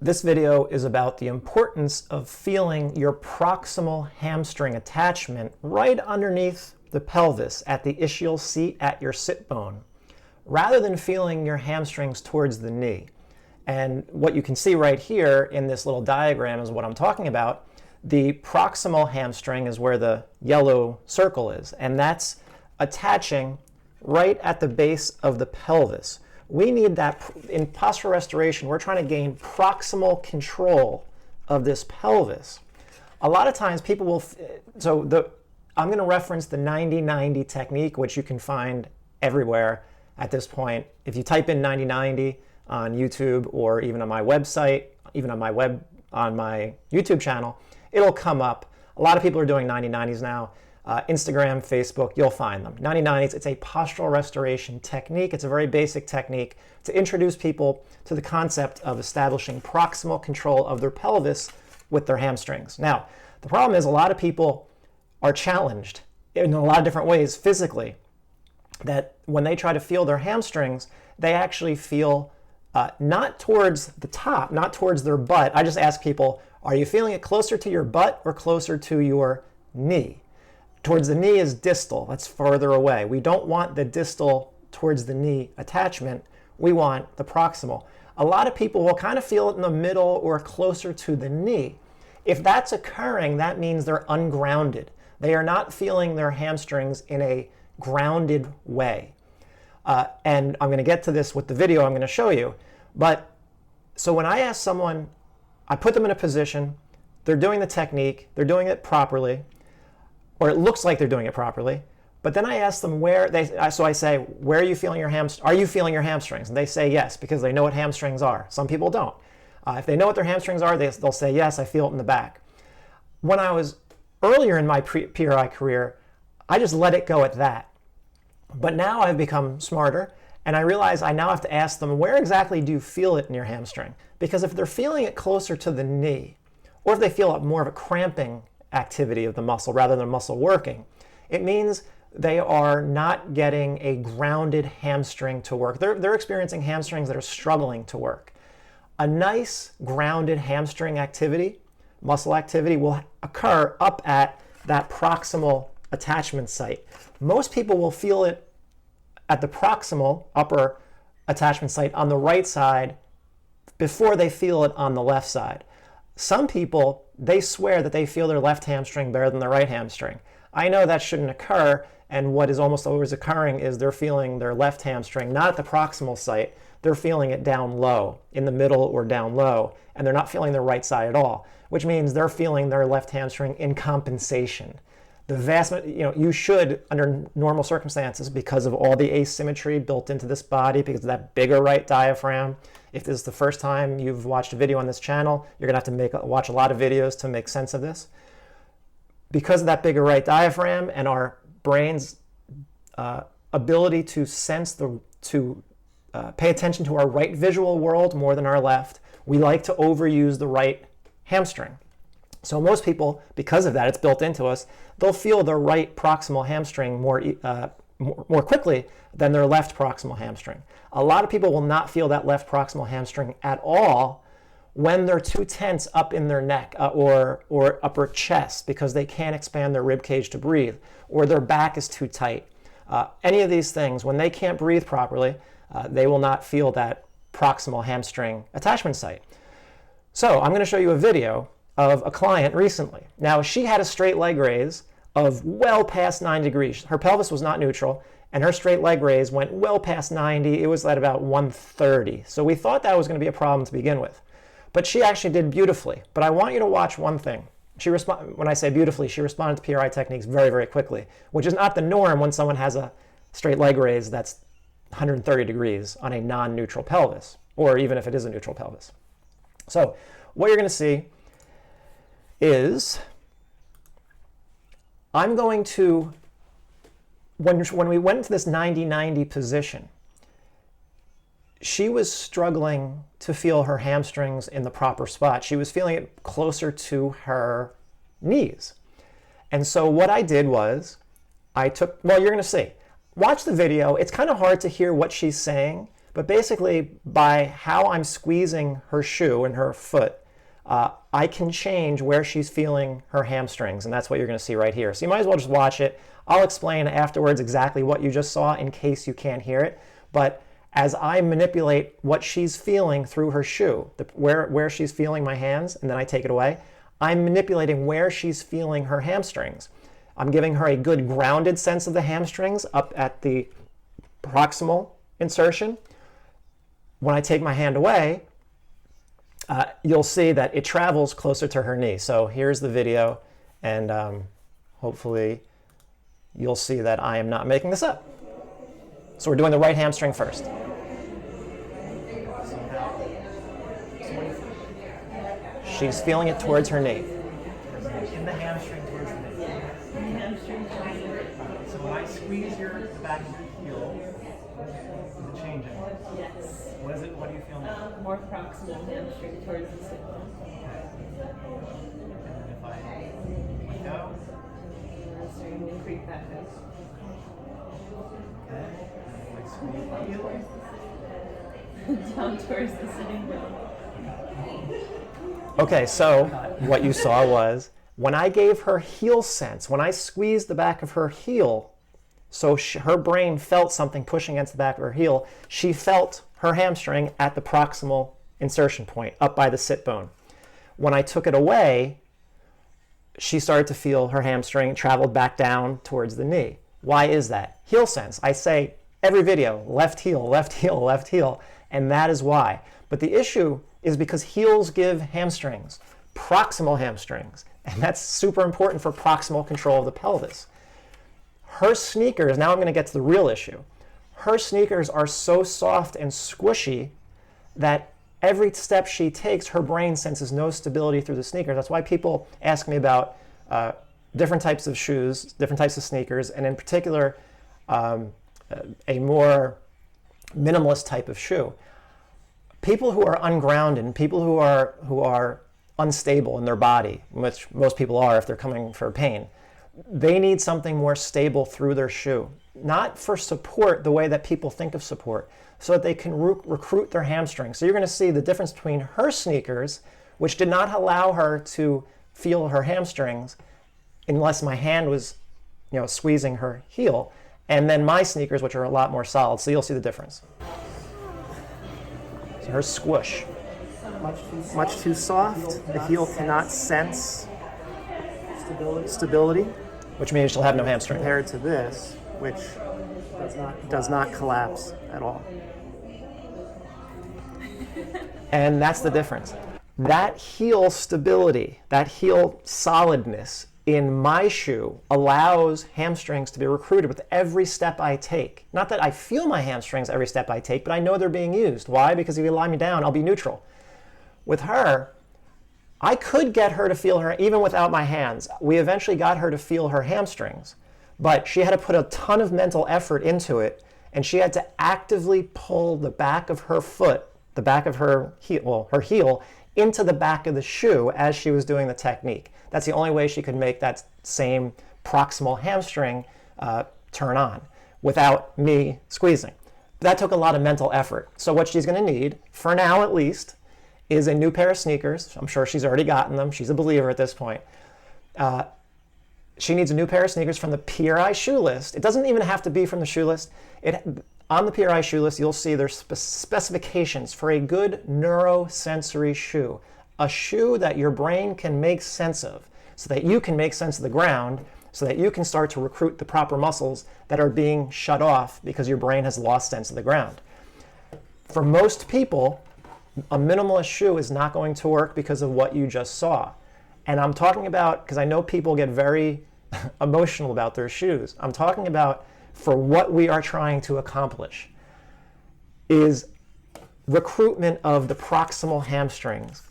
This video is about the importance of feeling your proximal hamstring attachment right underneath the pelvis at the ischial seat at your sit bone, rather than feeling your hamstrings towards the knee. And what you can see right here in this little diagram is what I'm talking about. The proximal hamstring is where the yellow circle is, and that's attaching right at the base of the pelvis. We need that in postural restoration. We're trying to gain proximal control of this pelvis. A lot of times people will, I'm going to reference the 90-90 technique, which you can find everywhere at this point. If you type in 90-90 on YouTube or even on my website, even on my YouTube channel, it'll come up. A lot of people are doing 90-90s now. Instagram, Facebook, you'll find them. 90-90s, it's a postural restoration technique. It's a very basic technique to introduce people to the concept of establishing proximal control of their pelvis with their hamstrings. Now, the problem is a lot of people are challenged in a lot of different ways physically, that when they try to feel their hamstrings, they actually feel not towards the top, not towards their butt. I just ask people, are you feeling it closer to your butt or closer to your knee? Towards the knee is distal, that's further away. We don't want the distal towards the knee attachment, we want the proximal. A lot of people will kind of feel it in the middle or closer to the knee. If that's occurring, that means they're ungrounded. They are not feeling their hamstrings in a grounded way. And I'm going to get to this with the video I'm going to show you. But so when I ask someone, I put them in a position, they're doing the technique, they're doing it properly, or it looks like they're doing it properly, but then I ask them so I say, where are you feeling your are you feeling your hamstrings? And they say yes, because they know what hamstrings are. Some people don't. If they know what their hamstrings are, they'll say, yes, I feel it in the back. When I was earlier in my PRI career, I just let it go at that. But now I've become smarter, and I realize I now have to ask them, where exactly do you feel it in your hamstring? Because if they're feeling it closer to the knee, or if they feel more of a cramping activity of the muscle rather than muscle working, it means they are not getting a grounded hamstring to work. They're experiencing hamstrings that are struggling to work. A nice grounded hamstring activity, muscle activity, will occur up at that proximal attachment site. Most people will feel it at the proximal upper attachment site on the right side before they feel it on the left side. Some people, they swear that they feel their left hamstring better than their right hamstring. I know that shouldn't occur, and what is almost always occurring is they're feeling their left hamstring not at the proximal site, they're feeling it down low, in the middle or down low, and they're not feeling their right side at all, which means they're feeling their left hamstring in compensation. You should, under normal circumstances, because of all the asymmetry built into this body, because of that bigger right diaphragm. If this is the first time you've watched a video on this channel, you're gonna have to watch a lot of videos to make sense of this. Because of that bigger right diaphragm and our brain's ability to sense pay attention to our right visual world more than our left, we like to overuse the right hamstring. So most people, because of that, it's built into us, they'll feel their right proximal hamstring more quickly than their left proximal hamstring. A lot of people will not feel that left proximal hamstring at all when they're too tense up in their neck or upper chest because they can't expand their rib cage to breathe, or their back is too tight. Any of these things, when they can't breathe properly, they will not feel that proximal hamstring attachment site. So I'm going to show you a video of a client recently. Now, she had a straight leg raise of well past 9 degrees. Her pelvis was not neutral, and her straight leg raise went well past 90. It was at about 130. So we thought that was going to be a problem to begin with. But she actually did beautifully. But I want you to watch one thing. When I say beautifully, she responded to PRI techniques very, very quickly, which is not the norm when someone has a straight leg raise that's 130 degrees on a non-neutral pelvis, or even if it is a neutral pelvis. So what you're going to see is I'm going to, when we went to this 90-90 position, she was struggling to feel her hamstrings in the proper spot. She was feeling it closer to her knees. And so what I did was, you're going to see. Watch the video. It's kind of hard to hear what she's saying But basically, by how I'm squeezing her shoe and her foot, I can change where she's feeling her hamstrings, and that's what you're going to see right here. So you might as well just watch it. I'll explain afterwards exactly what you just saw in case you can't hear it. But as I manipulate what she's feeling through her shoe, where she's feeling my hands, and then I take it away, I'm manipulating where she's feeling her hamstrings. I'm giving her a good grounded sense of the hamstrings up at the proximal insertion. When I take my hand away, you'll see that it travels closer to her knee. So here's the video, and hopefully you'll see that I am not making this up. So we're doing the right hamstring first. She's feeling it towards her knee. In the hamstring towards the knee. So when I squeeze the back of your heel, is it changing? Yes. What do you feel now? More proximal hamstring towards the sit bone. Okay. And then if I let go. And starting to creep back up. Okay. And if I squeeze the heel. Down towards the sitting bone. Okay, so what you saw was when I gave her heel sense, when I squeezed the back of her heel, so her brain felt something pushing against the back of her heel, she felt her hamstring at the proximal insertion point, up by the sit bone. When I took it away, she started to feel her hamstring traveled back down towards the knee. Why is that? Heel sense. I say every video, left heel, left heel, left heel, and that is why. But the issue is because heels give hamstrings, proximal hamstrings, and that's super important for proximal control of the pelvis. Her sneakers, now I'm going to get to the real issue. Her sneakers are so soft and squishy that every step she takes, her brain senses no stability through the sneakers. That's why people ask me about different types of shoes, different types of sneakers, and in particular, a more minimalist type of shoe. People who are ungrounded, people who are unstable in their body, which most people are if they're coming for pain, they need something more stable through their shoe. Not for support the way that people think of support, so that they can recruit their hamstrings. So you're going to see the difference between her sneakers, which did not allow her to feel her hamstrings unless my hand was, squeezing her heel, and then my sneakers, which are a lot more solid. So you'll see the difference. So her squish, much too soft. The heel cannot sense stability, which means she'll have no hamstring. Compared to this, which does not collapse at all. And that's the difference. That heel stability, that heel solidness in my shoe allows hamstrings to be recruited with every step I take. Not that I feel my hamstrings every step I take, but I know they're being used. Why? Because if you lie me down, I'll be neutral. With her, I could get her to feel her even without my hands. We eventually got her to feel her hamstrings, but she had to put a ton of mental effort into it, and she had to actively pull the back of her foot, the back of her heel, into the back of the shoe as she was doing the technique. That's the only way she could make that same proximal hamstring turn on without me squeezing. That took a lot of mental effort. So what she's going to need, for now at least, is a new pair of sneakers. I'm sure she's already gotten them. She's a believer at this point. She needs a new pair of sneakers from the PRI shoe list. It doesn't even have to be from the shoe list. On the PRI shoe list, you'll see there's specifications for a good neurosensory shoe. A shoe that your brain can make sense of, so that you can make sense of the ground, so that you can start to recruit the proper muscles that are being shut off because your brain has lost sense of the ground. For most people, a minimalist shoe is not going to work because of what you just saw. And I'm talking about, because I know people get very emotional about their shoes, I'm talking about for what we are trying to accomplish is recruitment of the proximal hamstrings.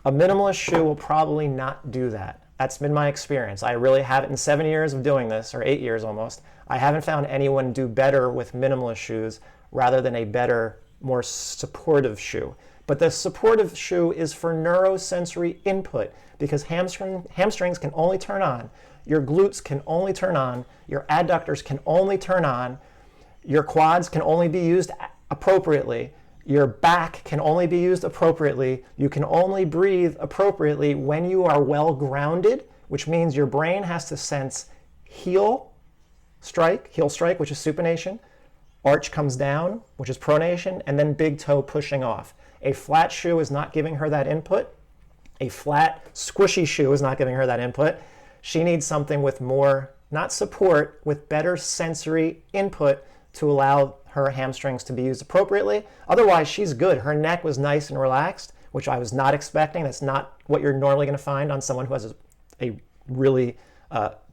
A minimalist shoe will probably not do that. That's been my experience. I really haven't, in 7 years of doing this, or 8 years almost, I haven't found anyone do better with minimalist shoes rather than a better, more supportive shoe. But the supportive shoe is for neurosensory input because hamstrings can only turn on, your glutes can only turn on, your adductors can only turn on, your quads can only be used appropriately. Your back can only be used appropriately. You can only breathe appropriately when you are well grounded, which means your brain has to sense heel strike, which is supination, arch comes down, which is pronation, and then big toe pushing off. A flat shoe is not giving her that input. A flat, squishy shoe is not giving her that input. She needs something with more, not support, with better sensory input to allow her hamstrings to be used appropriately. Otherwise, she's good. Her neck was nice and relaxed, which I was not expecting. That's not what you're normally going to find on someone who has a really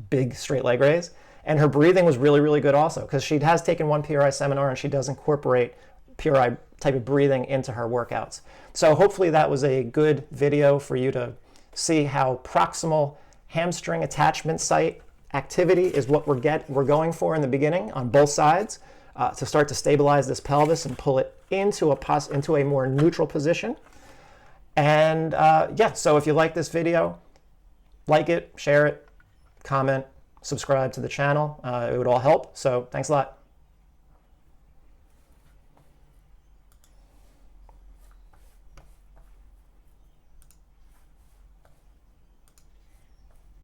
big straight leg raise. And her breathing was really, really good also, because she has taken one PRI seminar and she does incorporate PRI type of breathing into her workouts. So hopefully that was a good video for you to see how proximal hamstring attachment site activity is what we're going for in the beginning on both sides to start to stabilize this pelvis and pull it into a more neutral position. And yeah, so if you like this video, like it, share it, comment, subscribe to the channel. It would all help. So thanks a lot.